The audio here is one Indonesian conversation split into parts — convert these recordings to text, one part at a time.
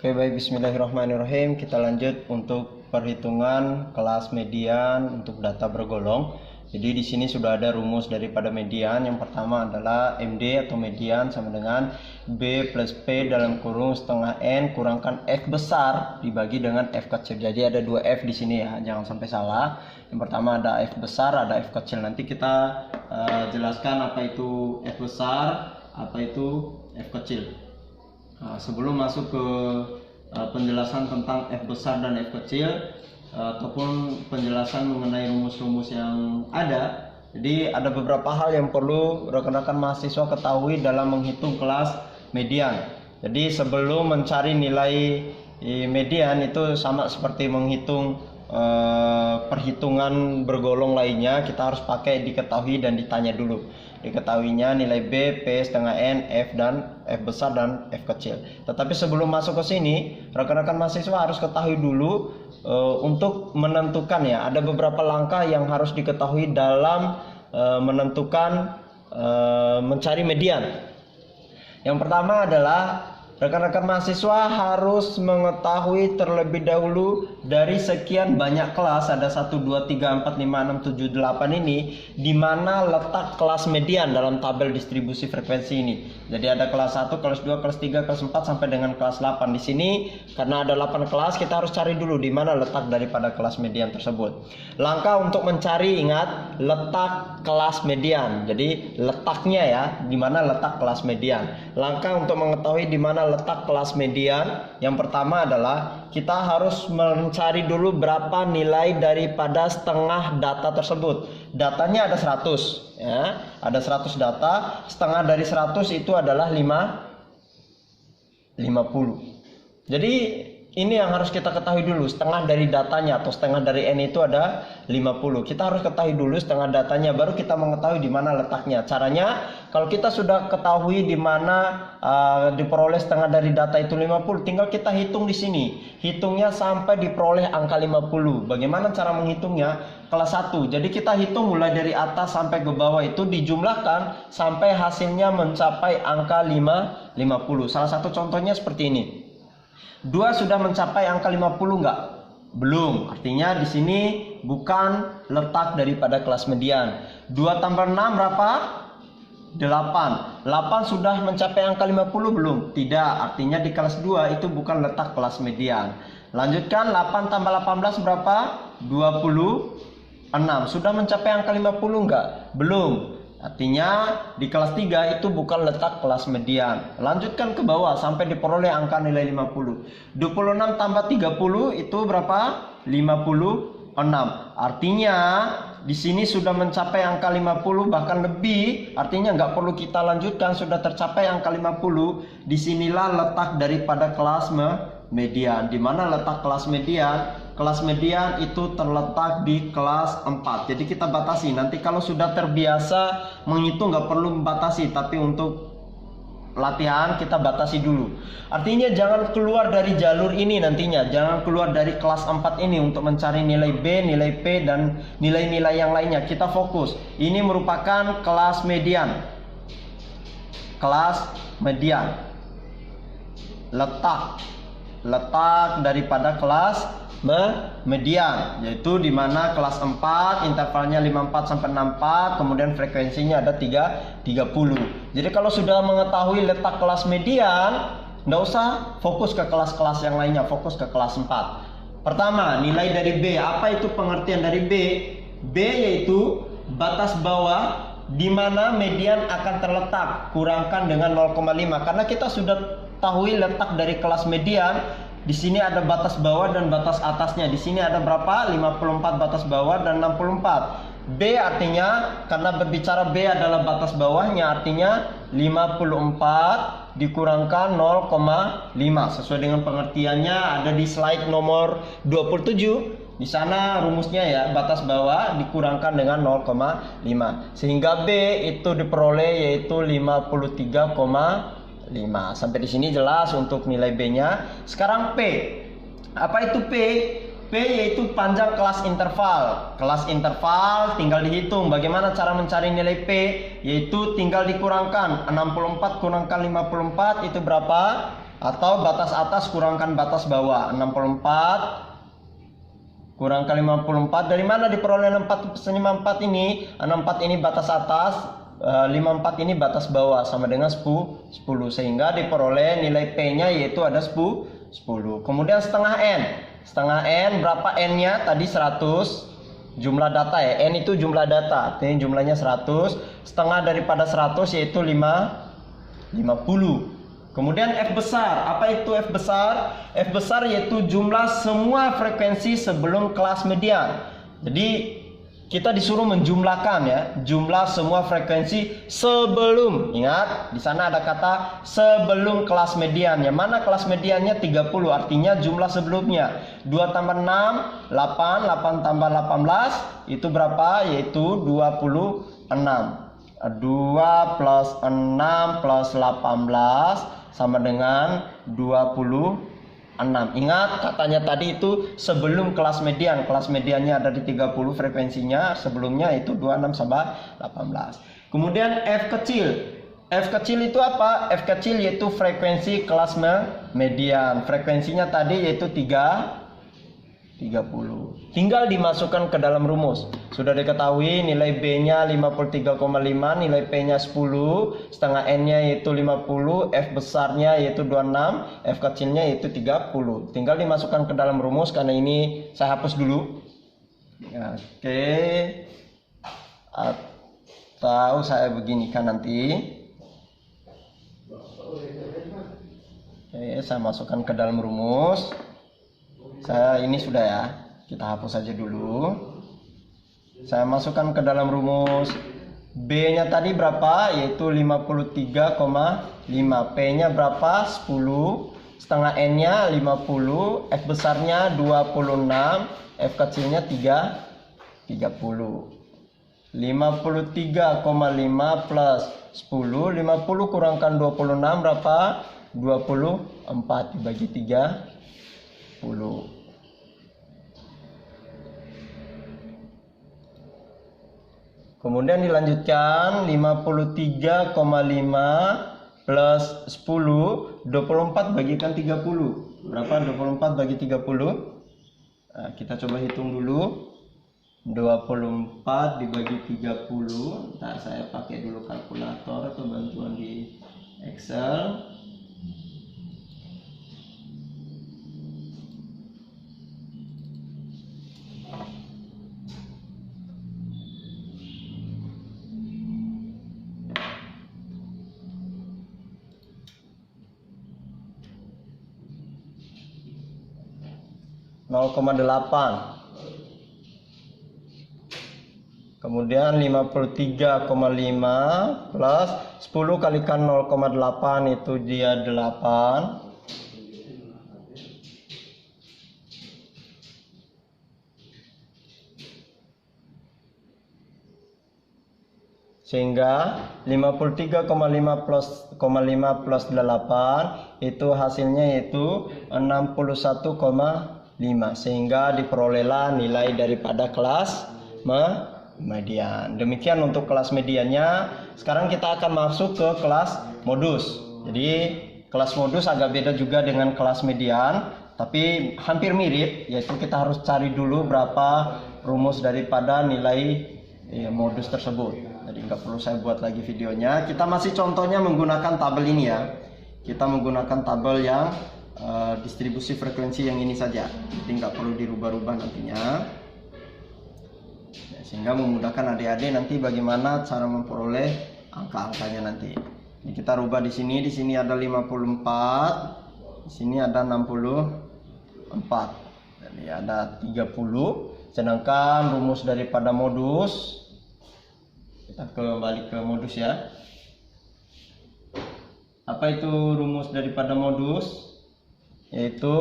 Oke, baik, bismillahirrahmanirrahim. Kita lanjut untuk perhitungan kelas median untuk data bergolong. Jadi di sini sudah ada rumus daripada median. Yang pertama adalah MD atau median sama dengan B plus P dalam kurung setengah N kurangkan F besar dibagi dengan F kecil. Jadi ada dua F di sini ya, jangan sampai salah. Yang pertama ada F besar, ada F kecil. Nanti kita jelaskan apa itu F besar, apa itu F kecil. Sebelum masuk ke penjelasan tentang F besar dan F kecil ataupun penjelasan mengenai rumus-rumus yang ada, jadi ada beberapa hal yang perlu rekan-rekan mahasiswa ketahui dalam menghitung kelas median. Jadi sebelum mencari nilai median itu sama seperti menghitung perhitungan bergolong lainnya, kita harus pakai diketahui dan ditanya dulu. Diketahuinya nilai B, P setengah N, F dan F besar dan F kecil. Tetapi sebelum masuk ke sini, rekan-rekan mahasiswa harus ketahui dulu untuk menentukan ya, ada beberapa langkah yang harus diketahui dalam menentukan mencari median. Yang pertama adalah rekan-rekan mahasiswa harus mengetahui terlebih dahulu dari sekian banyak kelas, ada 1, 2, 3, 4, 5, 6, 7, 8 ini, di mana letak kelas median dalam tabel distribusi frekuensi ini. Jadi ada kelas 1, kelas 2, kelas 3, kelas 4 sampai dengan kelas 8. Di sini karena ada 8 kelas, kita harus cari dulu di mana letak daripada kelas median tersebut. Langkah untuk mencari, ingat, letak kelas median. Jadi letaknya ya, di mana letak kelas median. Langkah untuk mengetahui di mana letak kelas median, yang pertama adalah kita harus mencari dulu berapa nilai daripada setengah data tersebut. Datanya ada 100 ya, ada 100 data, setengah dari 100 itu adalah 50. Jadi ini yang harus kita ketahui dulu, setengah dari datanya atau setengah dari N itu ada 50. Kita harus ketahui dulu setengah datanya, baru kita mengetahui di mana letaknya. Caranya, kalau kita sudah ketahui di mana diperoleh setengah dari data itu 50, tinggal kita hitung di sini. Hitungnya sampai diperoleh angka 50. Bagaimana cara menghitungnya? Kelas 1. Jadi kita hitung mulai dari atas sampai ke bawah itu dijumlahkan sampai hasilnya mencapai angka 50. Salah satu contohnya seperti ini. 2 sudah mencapai angka 50 enggak? Belum. Artinya di sini bukan letak daripada kelas median. 2 tambah 6 berapa? 8. 8 sudah mencapai angka 50 belum? Tidak. Artinya di kelas 2 itu bukan letak kelas median. Lanjutkan, 8 tambah 18 berapa? 26. Sudah mencapai angka 50 enggak? Belum. Artinya di kelas 3 itu bukan letak kelas median. Lanjutkan ke bawah sampai diperoleh angka nilai 50. 26 tambah 30 itu berapa? 56. Artinya di sini sudah mencapai angka 50 bahkan lebih. Artinya nggak perlu kita lanjutkan, sudah tercapai angka 50. Disinilah letak daripada kelas median. Di mana letak kelas median? Kelas median itu terletak di kelas 4. Jadi kita batasi. Nanti kalau sudah terbiasa menghitung nggak perlu membatasi, tapi untuk latihan kita batasi dulu. Artinya jangan keluar dari jalur ini nantinya. Jangan keluar dari kelas 4 ini untuk mencari nilai B, nilai P, dan nilai-nilai yang lainnya. Kita fokus. Ini merupakan kelas median. Kelas median. Letak daripada kelas median, yaitu di mana kelas 4 intervalnya 54 sampai 64, kemudian frekuensinya ada 30. Jadi kalau sudah mengetahui letak kelas median, nggak usah fokus ke kelas-kelas yang lainnya, fokus ke kelas 4. Pertama, nilai dari B. Apa itu pengertian dari B? B yaitu batas bawah di mana median akan terletak, kurangkan dengan 0,5. Karena kita sudah tahu letak dari kelas median. Di sini ada batas bawah dan batas atasnya. Di sini ada berapa? 54 batas bawah dan 64. B artinya, karena berbicara B adalah batas bawahnya, artinya 54 dikurangkan 0,5. Sesuai dengan pengertiannya ada di slide nomor 27. Di sana rumusnya ya, batas bawah dikurangkan dengan 0,5. Sehingga B itu diperoleh yaitu 53,5. Sampai di sini jelas untuk nilai B-nya. Sekarang P. Apa itu P? P yaitu panjang kelas interval. Kelas interval tinggal dihitung. Bagaimana cara mencari nilai P? Yaitu tinggal dikurangkan 64 kurangkan 54 itu berapa? Atau batas atas kurangkan batas bawah. 64 kurangkan 54. Dari mana diperoleh 64 ini? 64 ini batas atas, 54 ini batas bawah, sama dengan 10. Sehingga diperoleh nilai P-nya yaitu ada 10. Kemudian setengah N. Setengah N, berapa N-nya? Tadi 100. Jumlah data ya, N itu jumlah data, artinya jumlahnya 100. Setengah daripada 100 yaitu 50. Kemudian F besar, apa itu F besar? F besar yaitu jumlah semua frekuensi sebelum kelas median. Jadi kita disuruh menjumlahkan ya, jumlah semua frekuensi sebelum. Ingat, di sana ada kata sebelum kelas median. Yang mana kelas mediannya 30, artinya jumlah sebelumnya. 2 tambah 6, 8, 8 tambah 18, itu berapa? Yaitu 26. 2 plus 6 plus 18 sama dengan 26. Ingat katanya tadi itu sebelum kelas median. Kelas mediannya ada di 30 frekuensinya, sebelumnya itu 26 sampai 18. Kemudian F kecil. F kecil itu apa? F kecil yaitu frekuensi kelas median. Frekuensinya tadi yaitu 30. Tinggal dimasukkan ke dalam rumus. Sudah diketahui nilai B-nya 53,5, nilai P-nya 10, setengah N-nya yaitu 50, F besarnya yaitu 26, F kecilnya yaitu 30. Tinggal dimasukkan ke dalam rumus, karena ini saya hapus dulu. Oke. Atau saya beginikan nanti. Oke, saya masukkan ke dalam rumus. Ini sudah ya, kita hapus saja dulu. Saya masukkan ke dalam rumus. B-nya tadi berapa? Yaitu 53,5. P-nya berapa? 10. Setengah N-nya 50. F besarnya 26. F kecilnya 30. 53,5 plus 10. 50 kurangkan 26 berapa? 24 dibagi 30. Kemudian dilanjutkan 53,5 plus 10, 24 bagikan 30. Berapa 24 bagi 30? Nah, kita coba hitung dulu. 24 dibagi 30. Ntar saya pakai dulu kalkulator atau bantuan di Excel. 0,8. Kemudian 53,5 plus 10 kalikan 0,8 itu dia 8. Sehingga 53,5 plus 8 itu hasilnya yaitu 61,5. Sehingga diperolehlah nilai daripada kelas median. Demikian untuk kelas mediannya. Sekarang kita akan masuk ke kelas modus. Jadi kelas modus agak beda juga dengan kelas median, tapi hampir mirip, yaitu kita harus cari dulu berapa rumus daripada nilai modus tersebut. Jadi nggak perlu saya buat lagi videonya. Kita masih contohnya menggunakan tabel ini ya. Kita menggunakan tabel yang distribusi frekuensi yang ini saja. Jadi nggak perlu dirubah-rubah nantinya. Ya, sehingga memudahkan adik-adik nanti bagaimana cara memperoleh angka-angkanya nanti. Ini kita rubah di sini. Di sini ada 54. Di sini ada 64. Jadi ada 30. Sedangkan rumus daripada modus, kita kembali ke modus ya. Apa itu rumus daripada modus? Yaitu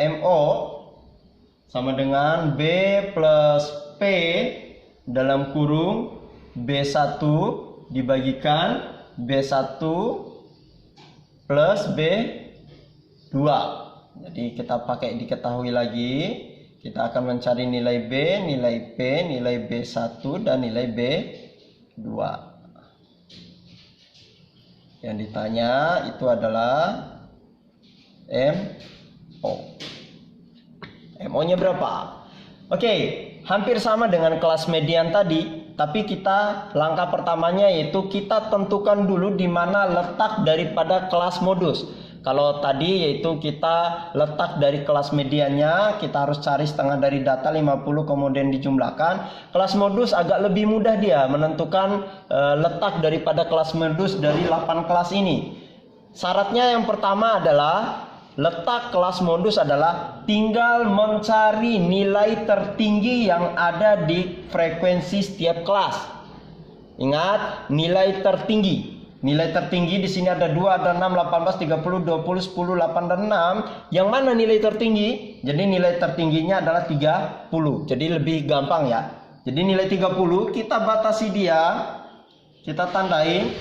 MO sama dengan B plus P dalam kurung B1 dibagikan B1 plus B2. Jadi kita pakai diketahui lagi. Kita akan mencari nilai B, nilai P, nilai B1, dan nilai B2. Yang ditanya itu adalah MO. MO-nya berapa? Oke, hampir sama dengan kelas median tadi, tapi kita langkah pertamanya yaitu kita tentukan dulu di mana letak daripada kelas modus. Kalau tadi yaitu kita letak dari kelas mediannya, kita harus cari setengah dari data 50 kemudian dijumlahkan. Kelas modus agak lebih mudah dia menentukan letak daripada kelas modus dari 8 kelas ini. Syaratnya yang pertama adalah letak kelas modus adalah tinggal mencari nilai tertinggi yang ada di frekuensi setiap kelas. Ingat, nilai tertinggi. Nilai tertinggi di sini ada 2, ada 6, 18, 30, 20, 10, 8, dan 6. Yang mana nilai tertinggi? Jadi nilai tertingginya adalah 30. Jadi lebih gampang ya. Jadi nilai 30 kita batasi dia. Kita tandain.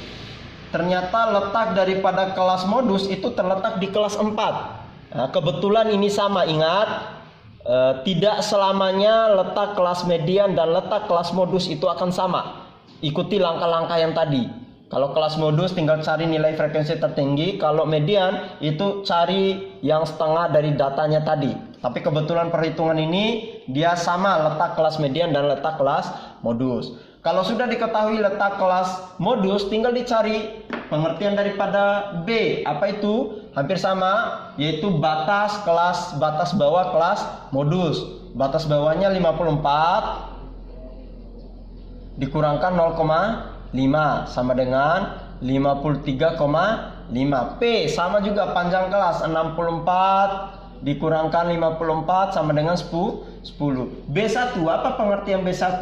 Ternyata letak daripada kelas modus itu terletak di kelas 4. Nah, kebetulan ini sama, ingat. Tidak selamanya letak kelas median dan letak kelas modus itu akan sama. Ikuti langkah-langkah yang tadi. Kalau kelas modus tinggal cari nilai frekuensi tertinggi, kalau median itu cari yang setengah dari datanya tadi. Tapi kebetulan perhitungan ini dia sama letak kelas median dan letak kelas modus. Kalau sudah diketahui letak kelas modus, tinggal dicari pengertian daripada B. Apa itu? Hampir sama, yaitu batas bawah kelas modus. Batas bawahnya 54 dikurangkan 0,5 sama dengan 53,5. P sama juga panjang kelas 64 dikurangkan 54 sama dengan 10. B1, apa pengertian B1?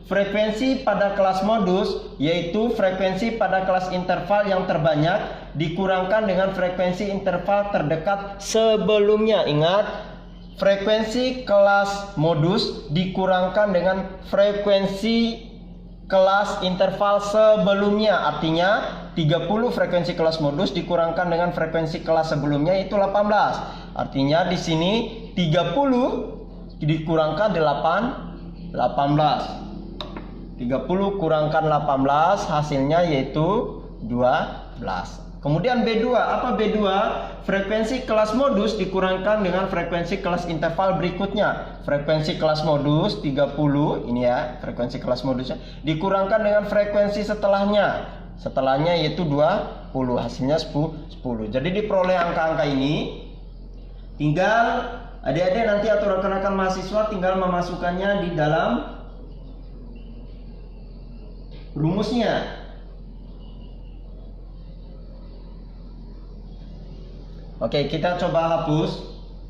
Frekuensi pada kelas modus yaitu frekuensi pada kelas interval yang terbanyak dikurangkan dengan frekuensi interval terdekat sebelumnya. Ingat, frekuensi kelas modus dikurangkan dengan frekuensi kelas interval sebelumnya. Artinya 30 frekuensi kelas modus dikurangkan dengan frekuensi kelas sebelumnya itu 18. Artinya di sini 30 dikurangkan 18. 30 kurangkan 18 hasilnya yaitu 12. Kemudian B2, apa B2? Frekuensi kelas modus dikurangkan dengan frekuensi kelas interval berikutnya. Frekuensi kelas modus 30, ini ya, frekuensi kelas modusnya dikurangkan dengan frekuensi setelahnya. Setelahnya yaitu 20, hasilnya 10. Jadi diperoleh angka-angka ini, tinggal adik-adik nanti atau rekan-rekan mahasiswa tinggal memasukkannya di dalam rumusnya. Oke, kita coba hapus.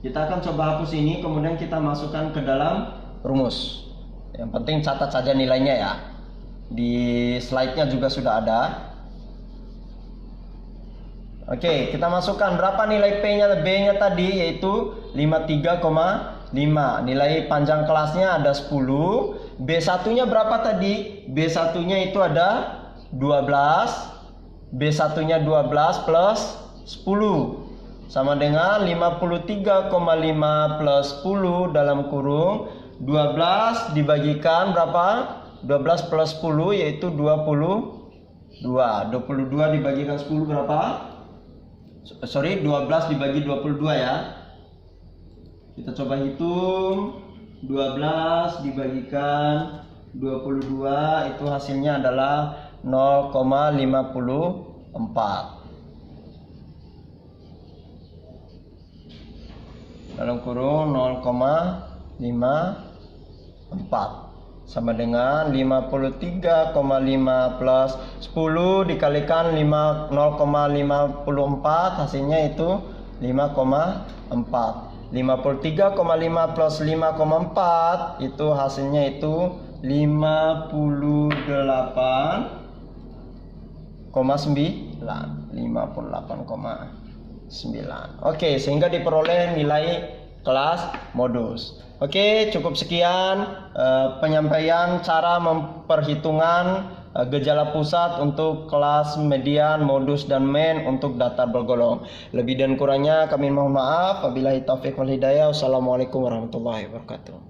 Kita akan coba hapus ini, kemudian kita masukkan ke dalam rumus. Yang penting catat saja nilainya ya. Di slide-nya juga sudah ada. Oke, kita masukkan berapa nilai P-nya, B-nya tadi yaitu 53,5. Nilai panjang kelasnya ada 10. B1-nya berapa tadi? B1-nya itu ada 12. B1-nya 12 plus 10 sama dengan 53,5 plus 10 dalam kurung 12 dibagikan berapa? 12 plus 10 yaitu 22. 22 dibagikan 10 berapa? 12 dibagi 22 ya. Kita coba hitung. 12 dibagikan 22 itu hasilnya adalah 0,54. Dalam kurung 0,54 sama dengan 53,5 plus 10 dikalikan 0,54 hasilnya itu 5,4. 53,5 plus 5,4 itu hasilnya itu 58,9. Oke, sehingga diperoleh nilai kelas modus. Oke, cukup sekian penyampaian cara memperhitungan gejala pusat untuk kelas median, modus, dan main untuk datar bergolong. Lebih dan kurangnya kami mohon maaf. Wabillahi taufiq wal hidayah. Wassalamualaikum warahmatullahi wabarakatuh.